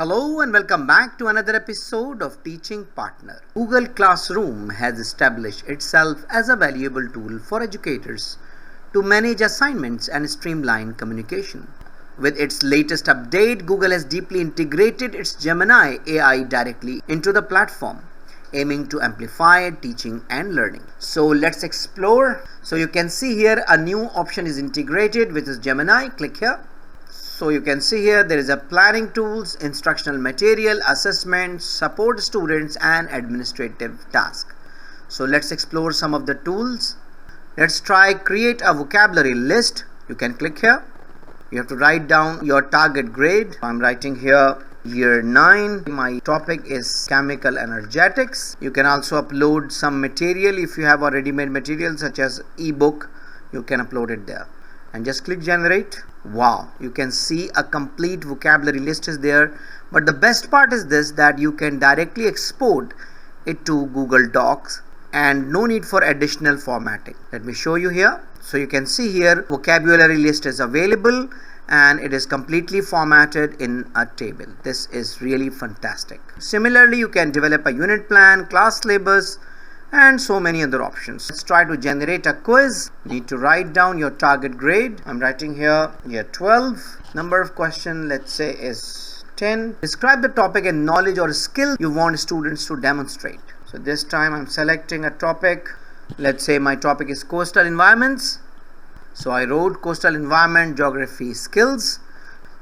Hello and welcome back to another episode of Teaching Partner. Google Classroom has established itself as a valuable tool for educators to manage assignments and streamline communication. With its latest update, Google has deeply integrated its Gemini AI directly into the platform, aiming to amplify teaching and learning. So let's explore. So you can see here a new option is integrated, which is Gemini. Click here. So you can see here there is a planning tools, instructional material, assessments, support students and administrative tasks. So let's explore some of the tools. Let's try create a vocabulary list. You can click here. You have to write down your target grade. I'm writing here year 9. My topic is chemical energetics. You can also upload some material. If you have a ready-made material such as ebook, you can upload it there and just click generate. Wow, you can see a complete vocabulary list is there. But the best part is this, that you can directly export it to Google Docs and no need for additional formatting. Let me show you here. So you can see here vocabulary list is available and it is completely formatted in a table. This is really fantastic. Similarly, you can develop a unit plan, class syllabus, and so many other options. Let's try to generate a quiz. You need to write down your target grade. I'm writing here year 12. Number of question, let's say, is 10. Describe the topic and knowledge or skill you want students to demonstrate. So this time I'm selecting a topic. Let's say my topic is coastal environments. So I wrote coastal environment geography skills.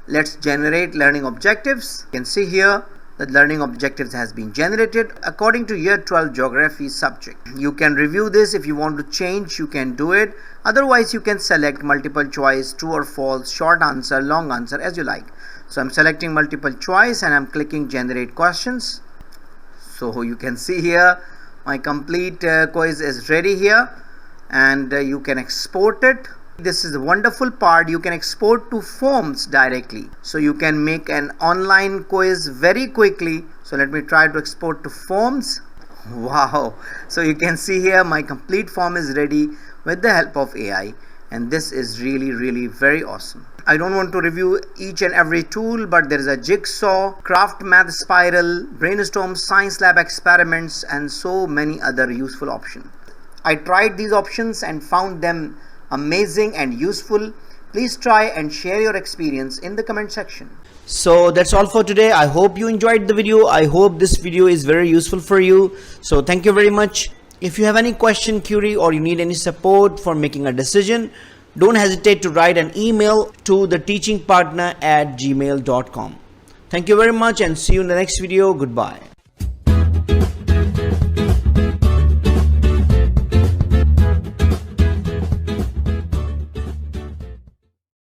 Let's generate learning objectives. You can see here the learning objectives has been generated according to year 12 geography subject. You can review this. If you want to change, you can do it. Otherwise, you can select multiple choice, true or false, short answer, long answer, as you like. So I'm selecting multiple choice and I'm clicking generate questions. So you can see here my complete quiz is ready here, and you can export it. This is the wonderful part, you can export to forms directly. So you can make an online quiz very quickly. So let me try to export to forms. Wow. So you can see here my complete form is ready with the help of AI. And this is really very awesome. I don't want to review each and every tool, but there is a jigsaw, craft math spiral, brainstorm science lab experiments, and so many other useful options. I tried these options and found them amazing and useful. Please try and share your experience in the comment section. So that's all for today. I hope you enjoyed the video. I hope this video is very useful for you. So thank you very much. If you have any question, query, or you need any support for making a decision, don't hesitate to write an email to theteachingpartner@gmail.com. Thank you very much and see you in the next video. Goodbye.